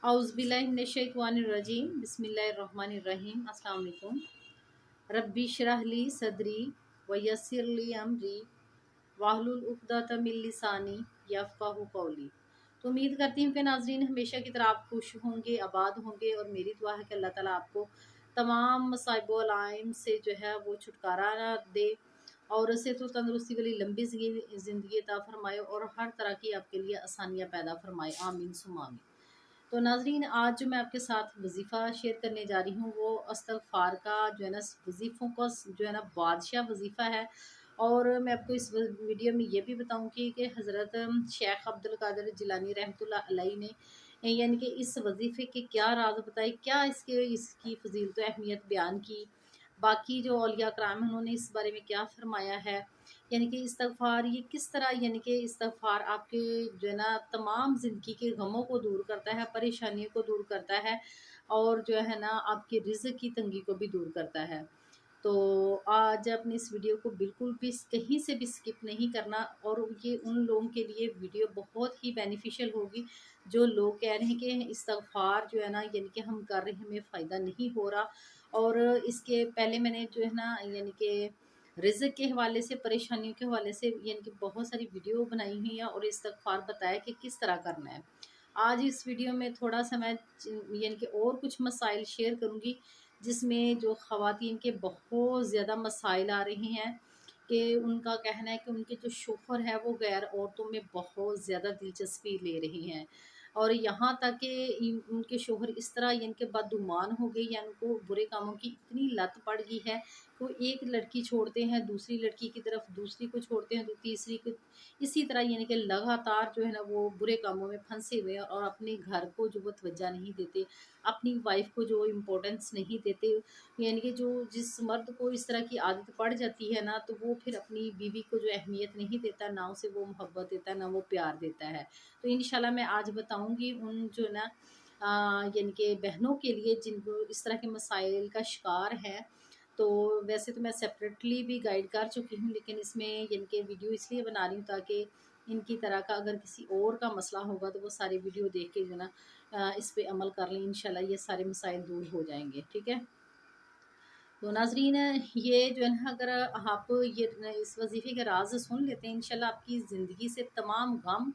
औज़ुबिल्लाहिमिनश्शैतानिर्रजीम बिस्मिल्लाहिर्रहमानिर्रहीम अस्सलाम वालेकुम। रब्बी इश्रह ली सदरी व यस्सिर ली अमरी वाहलुल उक़दतम मिन लिसानी यफ़क़हू क़ौली। तो उम्मीद करती हूँ कि नाज़रीन हमेशा की तरह आप खुश होंगे, आबाद होंगे, और मेरी दुआ है कि अल्लाह ताला आपको तमाम मसाइब व अलाइम से जो है वो छुटकारा दे और उससे तो तंदरुस्ती वाली लंबी ज़िंदगी अता फरमाए और हर तरह की आपके लिए आसानियाँ पैदा फरमाए, आमीन सुम्मा आमीन। तो नाज़रीन आज जो मैं आपके साथ वजीफ़ा शेयर करने जा रही हूँ वो इस्तग़फ़ार का जो है ना वजीफ़ों का जो है ना बादशाह वजीफ़ा है। और मैं आपको इस वीडियो में ये भी बताऊँगी कि हज़रत शेख अब्दुल कादिर जिलानी रहमतुल्लाह अलैह ने यानी कि इस वजीफ़े के क्या राज बताए, क्या इसकी फ़जीलत व अहमियत बयान की, बाकी जो औलिया कराम हैं उन्होंने इस बारे में क्या फ़रमाया है, यानी कि इस्तग़फ़ार ये किस तरह, यानी कि इस्तग़फ़ार आपके जो है ना तमाम ज़िंदगी के गमों को दूर करता है, परेशानियों को दूर करता है और जो है ना आपके रिज़्क़ की तंगी को भी दूर करता है। तो आज अपनी इस वीडियो को बिल्कुल भी कहीं से भी स्किप नहीं करना, और ये उन लोगों के लिए वीडियो बहुत ही बेनिफिशियल होगी जो लोग कह रहे हैं कि इस्तग़फ़ार जो है ना यानी कि हम कर रहे हैं, हमें फ़ायदा नहीं हो रहा। और इसके पहले मैंने जो है ना यानी कि रिज़्क़ के हवाले से, परेशानियों के हवाले से यानी कि बहुत सारी वीडियो बनाई हुई हैं और इस्तग़फ़ार बताया कि किस तरह करना है। आज इस वीडियो में थोड़ा सा मैं यानी कि और कुछ मसाइल शेयर करूँगी जिसमें जो ख़वातीन के बहुत ज़्यादा मसाइल आ रहे हैं कि उनका कहना है कि उनके जो शोहर है वो गैर औरतों में बहुत ज़्यादा दिलचस्पी ले रहे हैं, और यहाँ तक कि उनके शोहर इस तरह यानी कि बदगुमान हो गए, यानी उनको बुरे कामों की इतनी लत पड़ गई है कि वो एक लड़की छोड़ते हैं दूसरी लड़की की तरफ, दूसरी को छोड़ते हैं तो तीसरी को, इसी तरह यानी कि लगातार जो है ना वो बुरे कामों में फंसे हुए हैं और अपने घर को जो वो तवज्जो नहीं देते, अपनी वाइफ को जो इम्पोर्टेंस नहीं देते। यानी कि जो जिस मर्द को इस तरह की आदत पड़ जाती है ना, तो वो फिर अपनी बीवी को जो अहमियत नहीं देता, ना उसे वो मोहब्बत देता, ना वो प्यार देता है। तो इंशाल्लाह मैं आज बताऊंगी उन जो ना यानी कि बहनों के लिए जिनको इस तरह के मसाइल का शिकार है। तो वैसे तो मैं सेपरेटली भी गाइड कर चुकी हूँ, लेकिन इसमें यानी कि वीडियो इसलिए बना रही हूँ ताकि इनकी तरह का अगर किसी और का मसला होगा तो वो सारी वीडियो देख के जो ना इस पे अमल कर लें, इंशाल्लाह ये सारे मसाइल दूर हो जाएंगे। ठीक है। तो नाज़रीन ये जो है ना अगर आप ये इस वजीफ़े के राज सुन लेते हैं, इंशाल्लाह आपकी ज़िंदगी से तमाम गम,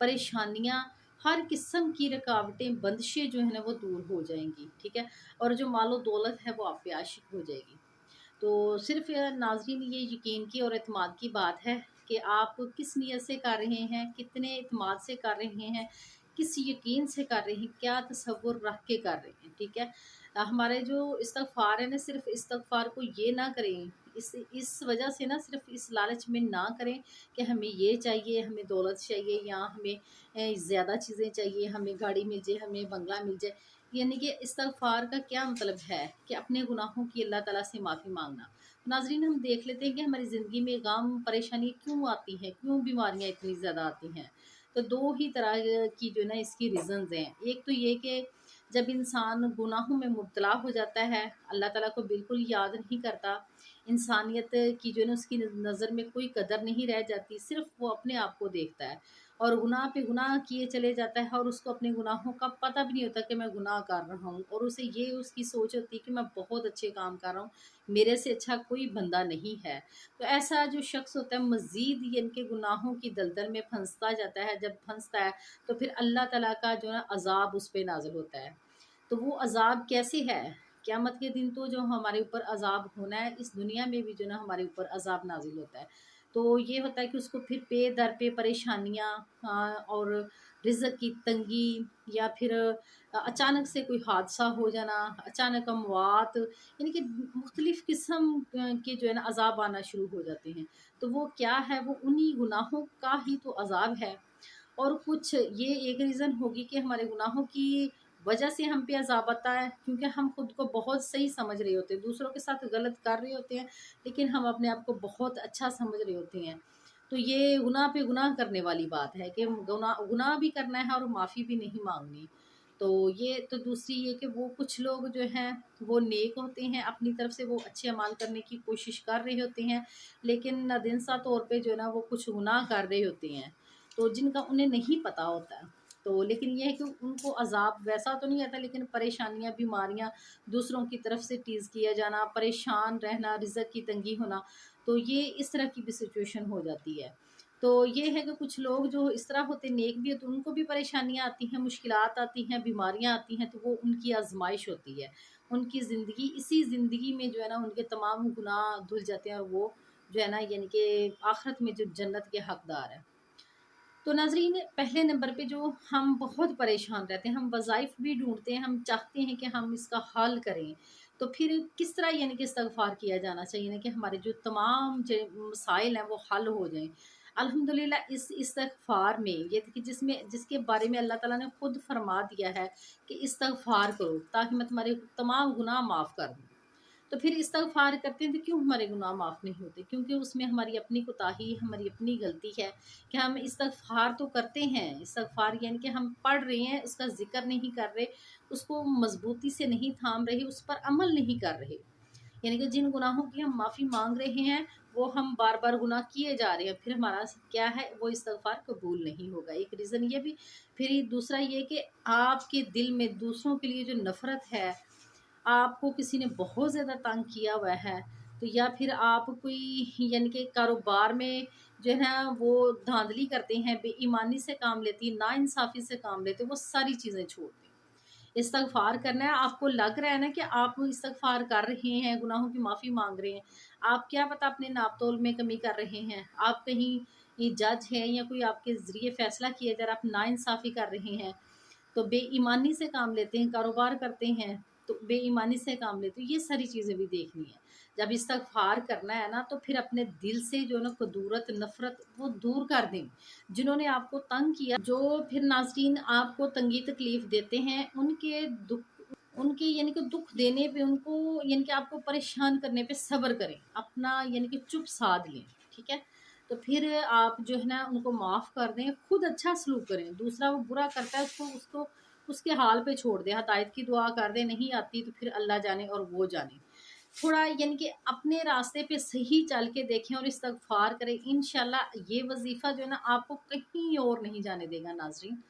परेशानियाँ, हर किस्म की रुकावटें, बंदिशें जो है ना वो दूर हो जाएंगी। ठीक है। और जो मालो दौलत है वो आप पे आशिक हो जाएगी। तो सिर्फ़ नाज़रीन ये यकीन की और एतमाद की बात है कि आप किस नीयत से कर रहे हैं, कितने एतमाद से कर रहे हैं, किस यकीन से कर रहे हैं, क्या तसव्वुर रख के कर रहे हैं। ठीक है। हमारे जो इस्तग़फ़ार है ना, सिर्फ़ इस्तग़फ़ार को ये ना करें, इस वजह से ना सिर्फ़ इस लालच में ना करें कि हमें ये चाहिए, हमें दौलत चाहिए या हमें ज़्यादा चीज़ें चाहिए, हमें गाड़ी मिल जाए, हमें बंगला मिल जाए। यानी कि इस्तग़फ़ार का क्या मतलब है कि अपने गुनाहों की अल्लाह ताला से माफ़ी मांगना। नाज़रीन हम देख लेते हैं कि हमारी ज़िंदगी में गम, परेशानी क्यों आती हैं, क्यों बीमारियाँ इतनी ज़्यादा आती हैं। तो दो ही तरह की जो है ना इसकी रीज़न्स हैं। एक तो ये कि जब इंसान गुनाहों में मुब्तला हो जाता है, अल्लाह ताला को बिल्कुल याद नहीं करता, इंसानियत की जो है ना उसकी नज़र में कोई कदर नहीं रह जाती, सिर्फ़ वो अपने आप को देखता है और गुनाह पे गुनाह किए चले जाता है और उसको अपने गुनाहों का पता भी नहीं होता कि मैं गुनाह कर रहा हूँ, और उसे ये उसकी सोच होती है कि मैं बहुत अच्छे काम कर रहा हूँ, मेरे से अच्छा कोई बंदा नहीं है। तो ऐसा जो शख्स होता है मज़ीद इनके गुनाहों की दलदल में फंसता जाता है। जब फंसता है तो फिर अल्लाह ताला का जो है अज़ाब उस पे नाज़िल होता है। तो वो अज़ाब कैसे है? क़यामत के दिन तो जो हमारे ऊपर अज़ाब होना है, इस दुनिया में भी जो ना हमारे ऊपर अज़ाब नाज़िल होता है। तो ये होता है कि उसको फिर पे दर पे परेशानियाँ और रिज़्क़ की तंगी, या फिर अचानक से कोई हादसा हो जाना, अचानक अमवात, यानी कि मुख्तलिफ़ किस्म के जो है ना अज़ाब आना शुरू हो जाते हैं। तो वो क्या है? वो उन्हीं गुनाहों का ही तो अज़ाब है। और कुछ ये एक रीज़न होगी कि हमारे गुनाहों की वजह से हम पे अज़ाब आता है, क्योंकि हम खुद को बहुत सही समझ रहे होते हैं, दूसरों के साथ गलत कर रहे होते हैं, लेकिन हम अपने आप को बहुत अच्छा समझ रहे होते हैं। तो ये गुनाह पे गुनाह करने वाली बात है कि गुनाह गुनाह भी करना है और माफ़ी भी नहीं मांगनी। तो ये तो दूसरी ये कि वो कुछ लोग जो हैं वो नेक होते हैं, अपनी तरफ से वो अच्छे अमाल करने की कोशिश कर रहे होते हैं, लेकिन नादिनसा तौर पे जो है ना वो कुछ गुनाह कर रहे होते हैं, तो जिनका उन्हें नहीं पता होता है। तो लेकिन ये है कि उनको अज़ाब वैसा तो नहीं आता, लेकिन परेशानियाँ, बीमारियाँ, दूसरों की तरफ से टीज़ किया जाना, परेशान रहना, रिज़्क़ की तंगी होना, तो ये इस तरह की भी सिचुएशन हो जाती है। तो ये है कि कुछ लोग जो इस तरह होते नेक भी है, तो उनको भी परेशानियाँ आती हैं, मुश्किलात आती हैं, बीमारियाँ आती हैं, तो वो उनकी आजमाइश होती है। उनकी ज़िंदगी, इसी ज़िंदगी में जो है ना उनके तमाम गुनाह धुल जाते हैं, और वो जो है ना यानी कि आखिरत में जो जन्नत के हकदार हैं। तो नाज़रीन, पहले नंबर पे जो हम बहुत परेशान रहते हैं, हम वज़ाइफ भी ढूँढते हैं, हम चाहते हैं कि हम इसका हल करें, तो फिर किस तरह यानी कि इस्तिग़फ़ार किया जाना चाहिए ना कि हमारे जो तमाम मसाइल हैं वो हल हो जाएँ। अल्हम्दुलिल्लाह इस इस्तिग़फ़ार में ये देखिए जिसके बारे में अल्लाह ताला ने खुद फ़रमा दिया है कि इस्तिग़फ़ार करो ताकि मैं तुम्हारे तमाम गुनाह माफ़ कर दूँ। तो फिर इस्तिग़फ़ार करते हैं तो क्यों हमारे गुनाह माफ़ नहीं होते? क्योंकि उसमें हमारी अपनी कोताही, हमारी अपनी गलती है कि हम इस्तिग़फ़ार तो करते हैं, इस्तिग़फ़ार यानी कि हम पढ़ रहे हैं, उसका ज़िक्र नहीं कर रहे, उसको मज़बूती से नहीं थाम रहे, उस पर अमल नहीं कर रहे। यानी कि जिन गुनाहों की हम माफ़ी माँग रहे हैं, वो हम बार-बार गुनाह किए जा रहे हैं, फिर हमारा क्या है, वो इस्तिग़फ़ार कबूल नहीं होगा। एक रीज़न ये भी, फिर दूसरा ये कि आपके दिल में दूसरों के लिए जो नफ़रत है, आपको किसी ने बहुत ज़्यादा तंग किया हुआ है, तो या फिर आप कोई यानी कि कारोबार में जो है ना वो धांधली करते हैं, बेईमानी से काम लेती हैं, नाइंसाफ़ी से काम लेते हैं, वो सारी चीज़ें छोड़ दें। इस्तिग़फ़ार करना है, आपको लग रहा है ना कि आप इस्तिग़फ़ार कर रहे हैं, गुनाहों की माफ़ी माँग रहे हैं, आप क्या पता अपने नाप-तोल में कमी कर रहे हैं, आप कहीं ये जज हैं या कोई आपके ज़रिए फ़ैसला किया जा रहा है, आप नाइंसाफ़ी कर रहे हैं, तो बेईमानी से काम लेते हैं, कारोबार करते हैं, तो बेईमानी से काम लेते हैं, ये सारी चीज़ें भी देखनी है। जब इस्तिग़फ़ार करना है ना, तो फिर अपने दिल से जो है ना कदूरत, नफ़रत वो दूर कर दें। जिन्होंने आपको तंग किया, जो फिर नाज़रीन आपको तंगी तकलीफ़ देते हैं, उनके यानी कि दुःख देने पे, उनको यानी कि आपको परेशान करने पे सब्र करें, अपना यानी कि चुप साध लें, ठीक है? तो फिर आप जो है ना उनको माफ़ कर दें, खुद अच्छा सलूक करें, दूसरा वो बुरा करता है उसको उसको उसके हाल पे छोड़ दें, हदायत की दुआ कर दें, नहीं आती तो फिर अल्लाह जाने और वो जाने। थोड़ा यानी कि अपने रास्ते पे सही चल के देखें और इस्तिग़फ़ार करें, इंशाल्लाह ये वज़ीफ़ा जो है ना आपको कहीं और नहीं जाने देगा नाज़रीन।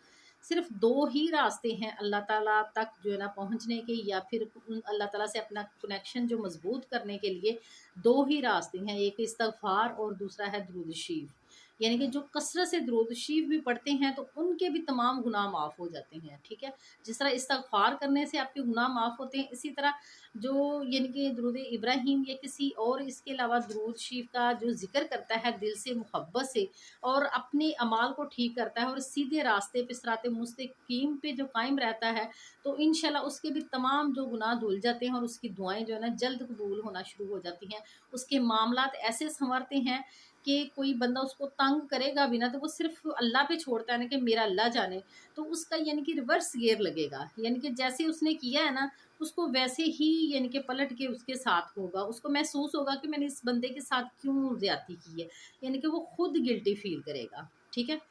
सिर्फ़ 2 ही रास्ते हैं अल्लाह ताला तक जो है ना पहुँचने के, या फिर अल्लाह ताला से अपना कनेक्शन जो मज़बूत करने के लिए 2 ही रास्ते हैं, एक इस्तिग़फ़ार और दूसरा है दुरूद शरीफ। यानी कि जो कसरत से दुरूद शरीफ भी पढ़ते हैं तो उनके भी तमाम गुनाह माफ़ हो जाते हैं, ठीक है? जिस तरह इस्तिग़फ़ार करने से आपके गुनाह माफ़ होते हैं, इसी तरह जो यानी कि दुरूद इब्राहीम या किसी और इसके अलावा दुरूद शरीफ का जो ज़िक्र करता है दिल से, मोहब्बत से, और अपने अमाल को ठीक करता है और सीधे रास्ते पे, सिराते मुस्तकीम पे जो कायम रहता है, तो इंशाल्लाह उसके भी तमाम जो गुनाह धुल जाते हैं और उसकी दुआएँ जो है ना जल्द कबूल होना शुरू हो जाती हैं। उसके मामलात ऐसे सँवरते हैं कि कोई बंदा उसको तंग करेगा भी ना, तो वो सिर्फ़ अल्लाह पे छोड़ता है ना कि मेरा अल्लाह जाने, तो उसका यानी कि रिवर्स गियर लगेगा। यानी कि जैसे उसने किया है ना, उसको वैसे ही यानी कि पलट के उसके साथ होगा। उसको महसूस होगा कि मैंने इस बंदे के साथ क्यों ज़्यादती की है, यानी कि वो खुद गिल्टी फ़ील करेगा, ठीक है?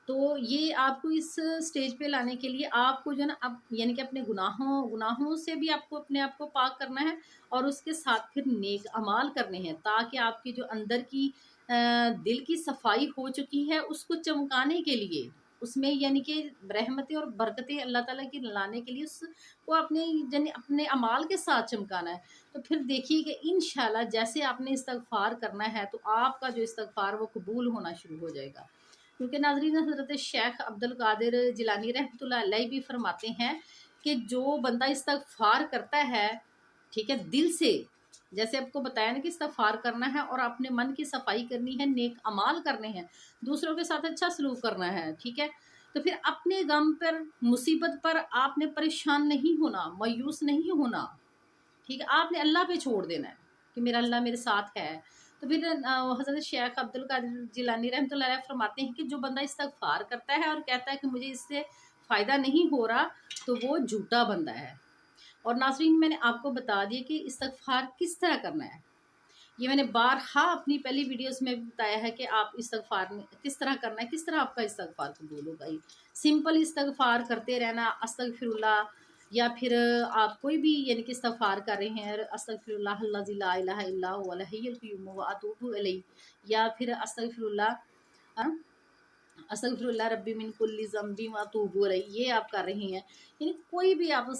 तो ये आपको इस स्टेज पे लाने के लिए आपको जो है ना अब यानी कि अपने गुनाहों गुनाहों से भी आपको अपने आप को पाक करना है, और उसके साथ फिर नेक अमाल करने हैं, ताकि आपकी जो अंदर की दिल की सफाई हो चुकी है उसको चमकाने के लिए, उसमें यानी कि रहमतें और बरकतें अल्लाह ताला की लाने के लिए उसको अपने यानी अपने अमाल के साथ चमकाना है। तो फिर देखिए कि इंशाल्लाह जैसे आपने इस्तिग़फ़ार करना है, तो आपका जो इस्तिग़फ़ार वो कबूल होना शुरू हो जाएगा। क्योंकि नाज़रीन हज़रत शेख अब्दुल कादिर जिलानी रहमतुल्लाह अलैह भी फरमाते हैं कि जो बंदा इस्तिग़फ़ार करता है, ठीक है, दिल से, जैसे आपको बताया ना कि इस्तिग़फ़ार करना है और अपने मन की सफाई करनी है, नेक अमाल करने हैं, दूसरों के साथ अच्छा सलूक करना है, ठीक है? तो फिर अपने गम पर, मुसीबत पर आपने परेशान नहीं होना, मायूस नहीं होना, ठीक है? आपने अल्लाह पे छोड़ देना है कि मेरा अल्लाह मेरे साथ है। तो फिर हज़रत शेख अब्दुल कादिर जिलानी रहमतुल्लाह अलैह फरमाते हैं कि जो बंदा इस्तिग़फ़ार करता है और कहता है कि मुझे इससे फ़ायदा नहीं हो रहा, तो वो झूठा बंदा है। और नाज़रीन मैंने आपको बता दिया कि इस्तिग़फ़ार किस तरह करना है। ये मैंने बारहा अपनी पहली वीडियोज़ में भी बताया है कि आप इस्तिग़फ़ार में किस तरह करना है, किस तरह आपका इस्तिग़फ़ार कबूल होगा। ये सिंपल इस्तिग़फ़ार करते रहना, अस्तग़फ़िरुल्लाह, या फिर आप कोई भी यानी कि इस्तिग़फ़ार कर रहे हैं, अस्तग़फ़िरुल्लाह अल्लज़ी ला इलाहा इल्ला हुवल हय्युल क़य्यूम व अतूबु इलैह, या फिर अस्तग़फ़िरुल्लाह अस्तगफिरुल्लाह रब्बी मिन कुल्ली ज़ंबी व अतूबु अलैह, ये आप कर रही हैं। यानी कोई भी आप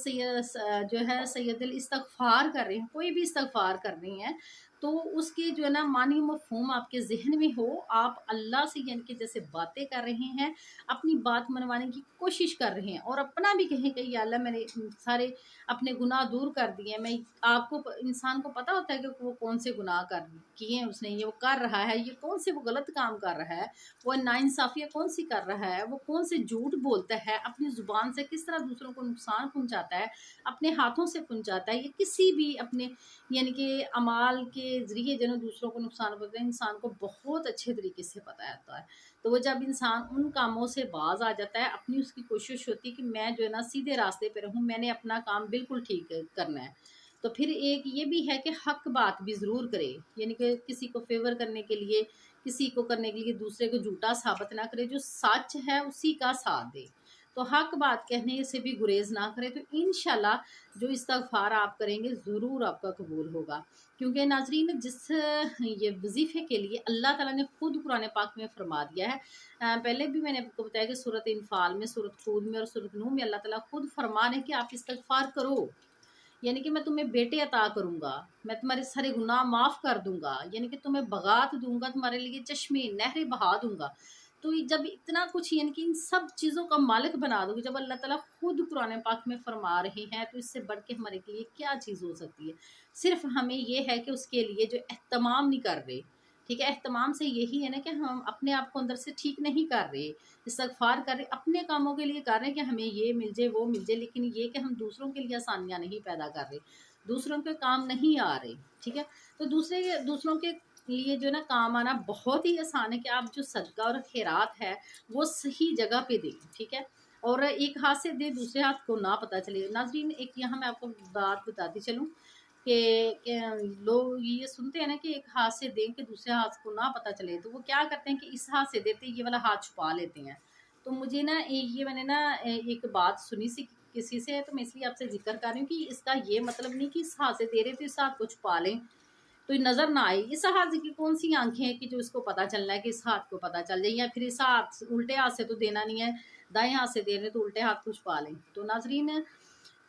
जो है सैयदुल इस्तगफार कर रहे हैं, कोई भी इस्तगफार कर रही हैं, तो उसके जो है ना मानी मफ़हूम आपके ज़हन में हो, आप अल्लाह से यानी कि जैसे बातें कर रहे हैं, अपनी बात मनवाने की कोशिश कर रहे हैं और अपना भी कहें कि या अल्लाह मैंने सारे अपने गुनाह दूर कर दिए। मैं आपको इंसान को पता होता है कि वो कौन से गुनाह कर किए हैं उसने, ये वो कर रहा है, ये कौन से वो गलत काम कर रहा है, वो नाइंसाफ़ियाँ कौन सी कर रहा है, वो कौन से झूठ बोलता है, अपनी ज़ुबान से किस तरह दूसरों को नुकसान पहुंचाता है, अपने हाथों से पहुंचाता है, या किसी भी अपने यानी कि अमाल के ज़रिए जो है दूसरों को नुकसान पहुंचाता है, इंसान को बहुत अच्छे तरीके से पता होता है। तो वो जब इंसान उन कामों से बाज आ जाता है, अपनी उसकी कोशिश होती है कि मैं जो है ना सीधे रास्ते पे रहूँ, मैंने अपना काम बिल्कुल ठीक करना है। तो फिर एक ये भी है कि हक बात भी ज़रूर करे, यानी कि किसी को फेवर करने के लिए, किसी को करने के लिए दूसरे को झूठा साबित ना करे, जो सच है उसी का साथ दे। तो हक बात कहने से भी गुरेज ना करे, तो इंशाल्लाह जो इस्तगफार आप करेंगे ज़रूर आपका कबूल होगा। क्योंकि नाजरीन जिस ये वजीफ़े के लिए अल्लाह ताला ने खुद कुरान पाक में फरमा दिया है, पहले भी मैंने आपको बताया कि सूरत इनफाल में, सूरत हूद में और सूरत नूह में अल्लाह ताला खुद फरमा रहे हैं कि आप इस्तगफार करो, यानी कि मैं तुम्हें बेटे अता करूंगा, मैं तुम्हारे सारे गुनाह माफ़ कर दूंगा, यानी कि तुम्हें बगात दूंगा, तुम्हारे लिए चश्मे नहरें बहा दूंगा। तो ये जब इतना कुछ यानी कि इन सब चीज़ों का मालिक बना दोगे, जब अल्लाह ताला खुद कुरान पाक में फरमा रहे हैं, तो इससे बढ़ के हमारे लिए क्या चीज़ हो सकती है। सिर्फ हमें ये है कि उसके लिए जो एहतमाम नहीं कर रहे, ठीक है, एहतमाम से यही है ना कि हम अपने आप को अंदर से ठीक नहीं कर रहे, इस्तगफार कर रहे, अपने कामों के लिए कर रहे हैं कि हमें ये मिल जाए वो मिल जाए, लेकिन ये कि हम दूसरों के लिए आसानियाँ नहीं पैदा कर रहे, दूसरों के काम नहीं आ रहे, ठीक है। तो दूसरों के लिए जो है ना काम आना बहुत ही आसान है कि आप जो सदका और खैरात है वो सही जगह पे दें, ठीक है, और एक हाथ से दे दूसरे हाथ को ना पता चले। नाजरीन एक यहाँ मैं आपको बात बताती चलूँ कि लोग ये सुनते हैं ना कि एक हाथ से दें कि दूसरे हाथ को ना पता चले, तो वो क्या करते हैं कि इस हाथ से देते ये वाला हाथ छुपा लेते हैं। तो मुझे ना ये मैंने ना एक बात सुनी सी किसी से, तो मैं इसलिए आपसे जिक्र कर रही हूँ कि इसका ये मतलब नहीं कि इस हाथ से दे रहे तो इस हाथ को छुपा लें तो ये नज़र ना आए। इस हाथ की कौन सी आंखें हैं कि जो इसको पता चलना है कि इस हाथ को पता चल जाए, या फिर इस हाथ उल्टे हाथ से तो देना नहीं है, दाएं हाथ से दे रहे तो उल्टे हाथ को छुपा लें। तो नाजरीन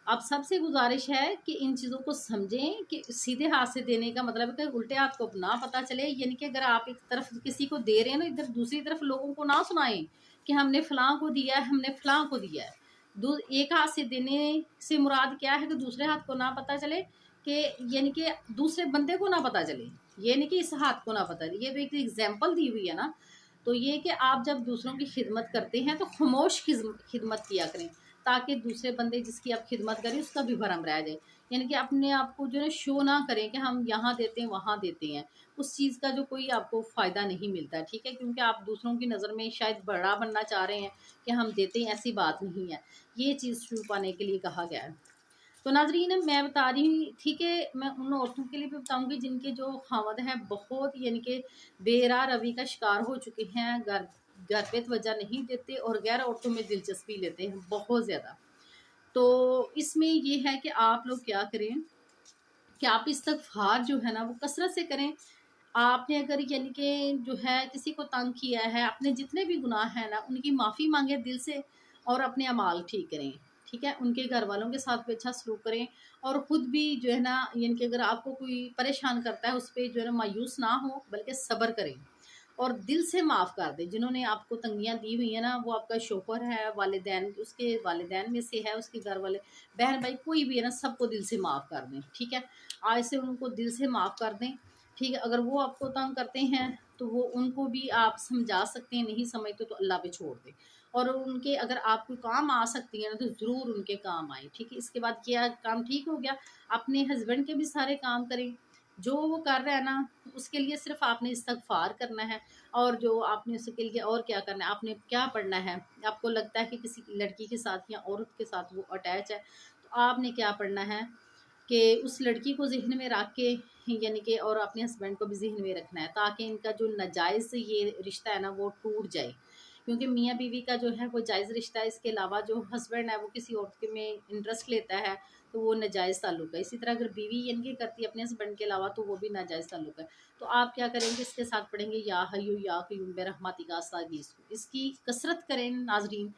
आप सबसे गुजारिश है कि इन चीज़ों को समझें कि सीधे हाथ से देने का मतलब है कि उल्टे हाथ को ना पता चले, यानी कि अगर आप एक तरफ किसी को दे रहे हैं ना, इधर दूसरी तरफ लोगों को ना सुनाएं कि हमने फलां को दिया है, हमने फलां को दिया है। एक हाथ से देने से मुराद क्या है कि दूसरे हाथ को ना पता चले, कि यानी कि दूसरे बंदे को ना पता चले, ये नहीं कि इस हाथ को ना पता चले। ये तो एक एग्जाम्पल दी हुई है ना। तो ये कि आप जब दूसरों की खिदमत करते हैं तो खामोश खिदमत किया करें, ताकि दूसरे बंदे जिसकी आप खिदमत करें उसका भी भरम रह जाए। यानी कि अपने आप को जो है शो ना करें कि हम यहाँ देते हैं वहाँ देते हैं, उस चीज़ का जो कोई आपको फ़ायदा नहीं मिलता है, ठीक है, क्योंकि आप दूसरों की नज़र में शायद बड़ा बनना चाह रहे हैं कि हम देते हैं, ऐसी बात नहीं है। ये चीज़ छुपाने पाने के लिए कहा गया है। तो नाजरीन मैं बता रही थी कि मैं उन औरतों के लिए भी बताऊंगी जिनके जो खावद है बहुत यानी कि बेरा रवि का शिकार हो चुके हैं, घर पे तवज्जो नहीं देते और गैर औरतों में दिलचस्पी लेते हैं बहुत ज़्यादा। तो इसमें ये है कि आप लोग क्या करें कि आप इस्तगफार जो है ना वो कसरत से करें। आपने अगर यानी कि जो है किसी को तंग किया है, अपने जितने भी गुनाह हैं ना उनकी माफ़ी मांगे दिल से, और अपने अमाल ठीक करें, ठीक है, उनके घर वालों के साथ भी अच्छा सलूक करें, और ख़ुद भी जो है ना यानी कि अगर आपको कोई परेशान करता है उस पर जो है ना मायूस ना हो बल्कि सब्र करें और दिल से माफ़ कर दें। जिन्होंने आपको तंगियाँ दी हुई है ना, वो आपका शोहर है, वालिदैन उसके वालिदैन में से है, उसके घर वाले, बहन भाई कोई भी है ना, सबको दिल से माफ़ कर दें, ठीक है, आज से उनको दिल से माफ़ कर दें, ठीक है। अगर वो आपको तंग करते हैं तो वो उनको भी आप समझा सकते हैं, नहीं समझते तो अल्लाह पे छोड़ दें, और उनके अगर आप कोई काम आ सकती है ना तो ज़रूर उनके काम आए, ठीक है। इसके बाद क्या काम ठीक हो गया, अपने हस्बैंड के भी सारे काम करें, जो वो कर रहा है ना उसके लिए सिर्फ आपने इस्तगफार करना है, और जो आपने उसके लिए और क्या करना है, आपने क्या पढ़ना है। आपको लगता है कि किसी लड़की के साथ या औरत के साथ वो अटैच है, तो आपने क्या पढ़ना है कि उस लड़की को ज़हन में रख के यानी कि और अपने हस्बैंड को भी ज़हन में रखना है, ताकि इनका जो नाजायज़ ये रिश्ता है ना वो टूट जाए। क्योंकि मियाँ बीवी का जो है वो जायज़ रिश्ता है, इसके अलावा जो हस्बैंड है वो किसी औरत में इंटरेस्ट लेता है तो वो नाजायज़ ताल्लुक है। इसी तरह अगर बीवी यानी कि करती है अपने हस्बैंड के अलावा तो वो भी नाजायज़ ताल्लुक है। तो आप क्या करेंगे, इसके साथ पढ़ेंगे या हय्यू या क़य्यूम बिरहमतिका अस्तगीथ, इसकी कसरत करें नाज़रीन,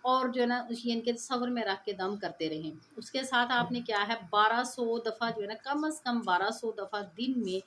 और जो है ना यानी कि सब्र में रख के दम करते रहें। उसके साथ आपने क्या है 1200 दफ़ा जो है ना कम से कम 1200 दफ़ा दिन में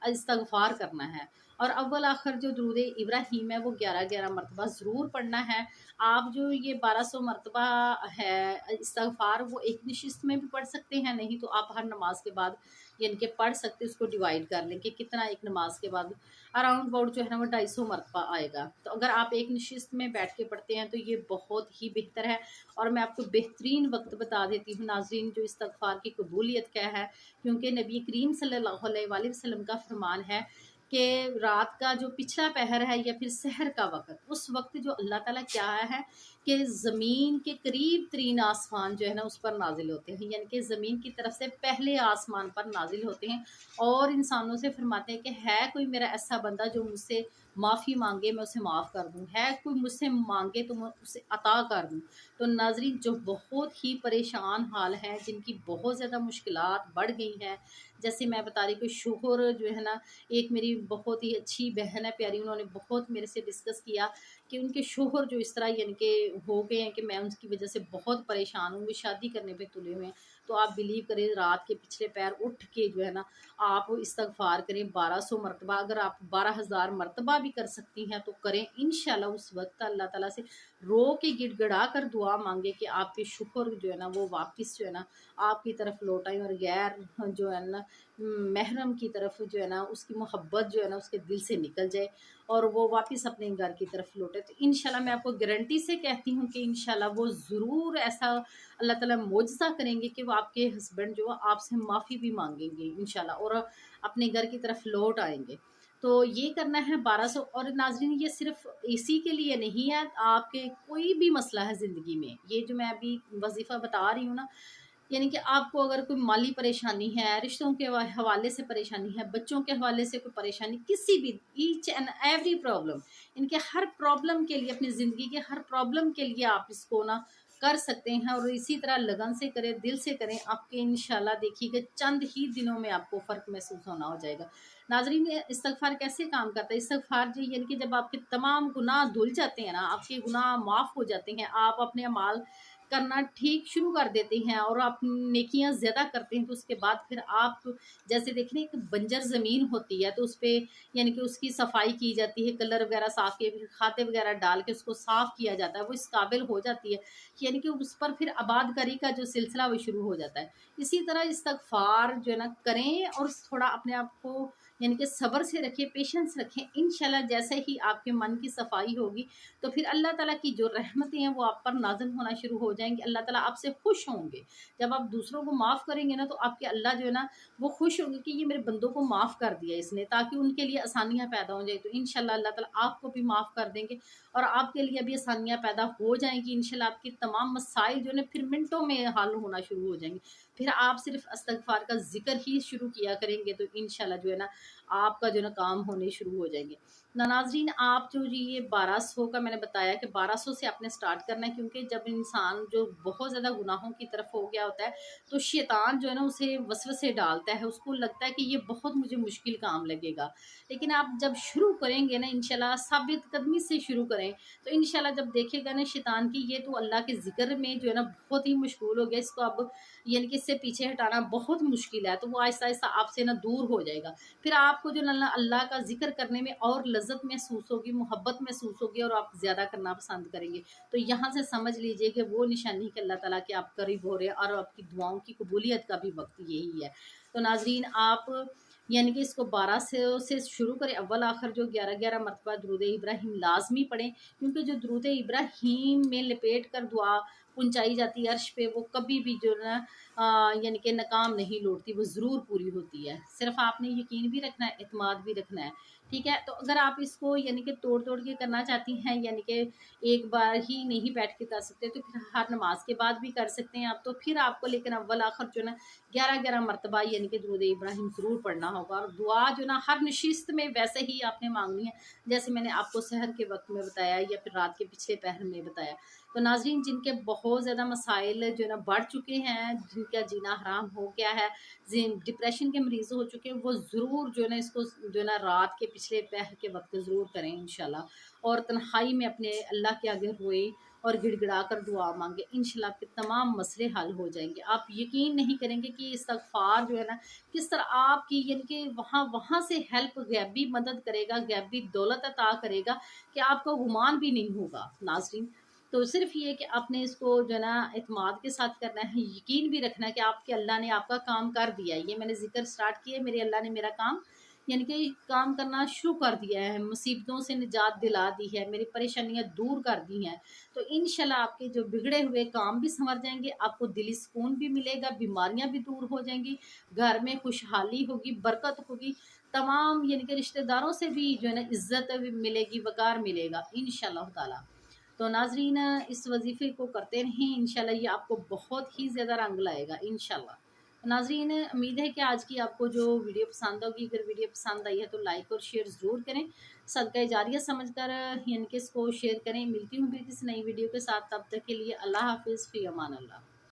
इस्तगफार करना है। और अव्वल आखिर जो दुरूद इब्राहीम है वो 11-11 मरतबा ज़रूर पढ़ना है। आप जो ये 1200 मरतबा है इस्तगफार वो एक नशिस्त में भी पढ़ सकते हैं, नहीं तो आप हर नमाज के बाद यानी कि पढ़ सकते, उसको डिवाइड कर लें कि कितना एक नमाज के बाद अराउंड अबाउट जो है ना वो 250 मरतबा आएगा। तो अगर आप एक नशिस्त में बैठ के पढ़ते हैं तो ये बहुत ही बेहतर है। और मैं आपको बेहतरीन वक्त बता देती हूँ नाज़रीन जो इस्तगफार की कबूलियत क्या है, क्योंकि नबी करीम सल्लल्लाहु अलैहि वसल्लम का फरमान है कि रात का जो पिछला पहर है या फिर सहर का वक़्त, उस वक्त जो अल्लाह ताला क्या है कि ज़मीन के करीब तरीन आसमान जो है ना उस पर नाजिल होते हैं, यानी कि ज़मीन की तरफ से पहले आसमान पर नाजिल होते हैं और इंसानों से फरमाते हैं कि है कोई मेरा ऐसा बंदा जो मुझसे माफ़ी मांगे मैं उसे माफ़ कर दूं, है कोई मुझसे मांगे तो मैं उसे अता कर दूं। तो नाज़रीन जो बहुत ही परेशान हाल हैं, जिनकी बहुत ज़्यादा मुश्किलात बढ़ गई हैं, जैसे मैं बता रही कि शोहर जो है ना, एक मेरी बहुत ही अच्छी बहन है प्यारी, उन्होंने बहुत मेरे से डिस्कस किया कि उनके शोहर जो इस तरह यानी कि हो गए हैं कि मैं उनकी वजह से बहुत परेशान हूँ, वो शादी करने पे तुले हुए हैं। तो आप बिलीव करें रात के पिछले पैर उठ के जो है ना आप इस्तगफार करें 1200 मरतबा, अगर आप 12,000 मरतबा भी कर सकती हैं तो करें। इंशाल्लाह उस वक्त अल्लाह ताला से रो के गिड़गिड़ा कर दुआ मांगे कि आपके शुक्र जो है ना वो वापस जो है ना आपकी तरफ लौट आए, और गैर जो है ना महरम की तरफ जो है ना उसकी मोहब्बत जो है ना उसके दिल से निकल जाए और वो वापस अपने घर की तरफ लौटे। तो इंशाल्लाह मैं आपको गारंटी से कहती हूँ कि इंशाल्लाह वो ज़रूर ऐसा अल्लाह ताला मौजज़ा करेंगे कि वो आपके हस्बैंड जो है आपसे माफ़ी भी मांगेंगे इंशाल्लाह और अपने घर की तरफ लौट आएंगे। तो ये करना है 1200। और नाज़रीन ये सिर्फ इसी के लिए नहीं है, आपके कोई भी मसला है ज़िंदगी में, ये जो मैं अभी वजीफ़ा बता रही हूँ ना, यानी कि आपको अगर कोई माली परेशानी है, रिश्तों के हवाले से परेशानी है, बच्चों के हवाले से कोई परेशानी, किसी भी ईच एंड एवरी प्रॉब्लम, इनके हर प्रॉब्लम के लिए, अपनी ज़िंदगी के हर प्रॉब्लम के लिए आप इसको ना कर सकते हैं और इसी तरह लगन से करें, दिल से करें। आपके इंशाल्लाह देखिएगा चंद ही दिनों में आपको फ़र्क महसूस होना हो जाएगा। नाज़रीन इस्तगफार कैसे काम करता है? इस्तगफार जी यानी कि जब आपके तमाम गुनाह धुल जाते हैं ना, आपके गुनाह माफ़ हो जाते हैं, आप अपने अमाल करना ठीक शुरू कर देते हैं और आप नेकियां ज़्यादा करते हैं, तो उसके बाद फिर आप जैसे देखें एक बंजर ज़मीन होती है तो उस पर यानी कि उसकी सफाई की जाती है, कलर वगैरह साफ़ किए, फिर खाते वगैरह डाल के उसको साफ़ किया जाता है, वो इस काबिल हो जाती है यानी कि उस पर फिर आबादकारी का जो सिलसिला वो शुरू हो जाता है। इसी तरह इस्तगफार जो है ना करें और थोड़ा अपने आप को यानी कि सब्र से रखें, पेशेंस रखें। इंशाल्लाह जैसे ही आपके मन की सफाई होगी तो फिर अल्लाह ताला की जो रहमतें हैं वो आप पर नाज़िल होना शुरू हो जाएंगी। अल्लाह ताला आपसे खुश होंगे। जब आप दूसरों को माफ़ करेंगे ना तो आपके अल्लाह जो है ना वो खुश होंगे कि ये मेरे बंदों को माफ़ कर दिया इसने, ताकि उनके लिए आसानियाँ पैदा हो जाए। तो इंशाल्लाह अल्लाह ताला आपको भी माफ़ कर देंगे और आपके लिए भी आसानियाँ पैदा हो जाएंगी। इंशाल्लाह आपके तमाम मसाइल जो है ना फिर मिनटों में हल होना शुरू हो जाएंगे। फिर आप सिर्फ इस्तगफार का जिक्र ही शुरू किया करेंगे तो इंशाल्लाह जो है ना आपका जो है ना काम होने शुरू हो जाएंगे। नाज़रीन आप जो जी ये 1200 का मैंने बताया कि 1200 से आपने स्टार्ट करना है, क्योंकि जब इंसान जो बहुत ज़्यादा गुनाहों की तरफ हो गया होता है तो शैतान जो है ना उसे वसवसे डालता है, उसको लगता है कि ये बहुत मुझे मुश्किल काम लगेगा। लेकिन आप जब शुरू करेंगे ना इंशाल्लाह साबित कदमी से शुरू करें तो इंशाल्लाह जब देखेगा ना शैतान की ये तो अल्लाह के ज़िक्र में जो है ना बहुत ही मशगूल हो गया, इसको अब यानी कि इससे पीछे हटाना बहुत मुश्किल है, तो वो आहिस्ता आहिस्ता आपसे ना दूर हो जाएगा। फिर आपको जो अल्लाह का जिक्र करने में और लज्जत महसूस होगी, मोहब्बत महसूस होगी और आप ज़्यादा करना पसंद करेंगे। तो यहाँ से समझ लीजिए कि वो निशानी कि अल्लाह ताला के आप करीब हो रहे हैं और आपकी दुआओं की कबूलियत का भी वक्त यही है। तो नाज़रीन आप यानी कि इसको 1200 से शुरू करें, अव्वल आखिर जो 11-11 मरतबा दुरूद इब्राहीम लाजमी पढ़ें, क्योंकि जो दुरूद इब्राहीम में लपेट कर दुआ पहुँचाई जाती है अर्श पे, वो कभी भी जो ना यानी कि नाकाम नहीं लौटती, वो ज़रूर पूरी होती है। सिर्फ आपने यकीन भी रखना है, एतमाद भी रखना है, ٹھیک ہے، تو اگر آپ اس کو یعنی کہ توڑ توڑ کے کرنا چاہتی ہیں، یعنی کہ ایک بار ہی نہیں بیٹھ کے کر سکتے، تو پھر ہر نماز کے بعد بھی کر سکتے ہیں آپ، تو پھر آپ کو لیکن اول آخر جو ہے نا 11 مرتبہ یعنی کہ درود ابراہیم ضرور پڑھنا ہوگا، اور دعا جو نا ہر نشست میں ویسے ہی آپ نے مانگنی ہے جیسے میں نے آپ کو سحر کے وقت میں بتایا یا پھر رات کے پچھلے پہر میں بتایا۔ تو ناظرین، جن کے بہت زیادہ مسائل جو ہے نا بڑھ چکے ہیں، جن کا جینا حرام ہو گیا ہے، ڈپریشن کے مریض ہو چکے ہیں، وہ ضرور جو ہے نا اس کو جو ہے نا رات کے پچھلے پہر کے وقت ضرور کریں انشاءاللہ، اور تنہائی میں اپنے اللہ کے آگے روئیں اور گڑ گڑا کر دعا مانگے، انشاءاللہ آپ کے تمام مسئلے حل ہو جائیں گے۔ آپ یقین نہیں کریں گے کہ استغفار جو ہے نا کس طرح آپ کی یعنی کہ وہاں سے ہیلپ غیبی مدد کرے گا، غیبی دولت عطا کرے گا کہ آپ کو گمان بھی نہیں ہوگا ناظرین۔ تو صرف یہ کہ آپ نے اس کو جو ہے نا اعتماد کے ساتھ کرنا ہے، یقین بھی رکھنا ہے کہ آپ کے اللہ نے آپ کا کام کر دیا ہے۔ یہ میں نے ذکر سٹارٹ کیا ہے، میرے اللہ نے میرا کام یعنی کہ کام کرنا شروع کر دیا ہے، مصیبتوں سے نجات دلا دی ہے، میری پریشانیاں دور کر دی ہیں۔ تو انشاءاللہ آپ کے جو بگڑے ہوئے کام بھی سنور جائیں گے، آپ کو دلی سکون بھی ملے گا، بیماریاں بھی دور ہو جائیں گی، گھر میں خوشحالی ہوگی، برکت ہوگی، تمام یعنی کہ رشتہ داروں سے بھی جو ہے نا عزت ملے گی، وقار ملے گا انشاءاللہ تعالی۔ تو ناظرین، اس وظیفے کو کرتے رہیں، انشاءاللہ یہ آپ کو بہت ہی زیادہ رنگ لائے گا انشاءاللہ۔ ناظرین، امید ہے کہ آج کی آپ کو جو ویڈیو پسند ہوگی، اگر ویڈیو پسند آئی ہے تو لائک اور شیئر ضرور کریں، صدقہ جاریہ سمجھ کر یعنی کہ اس کو شیئر کریں۔ ملتی ہوں پھر کسی نئی ویڈیو کے ساتھ، تب تک کے لیے اللہ حافظ، فی امان اللہ۔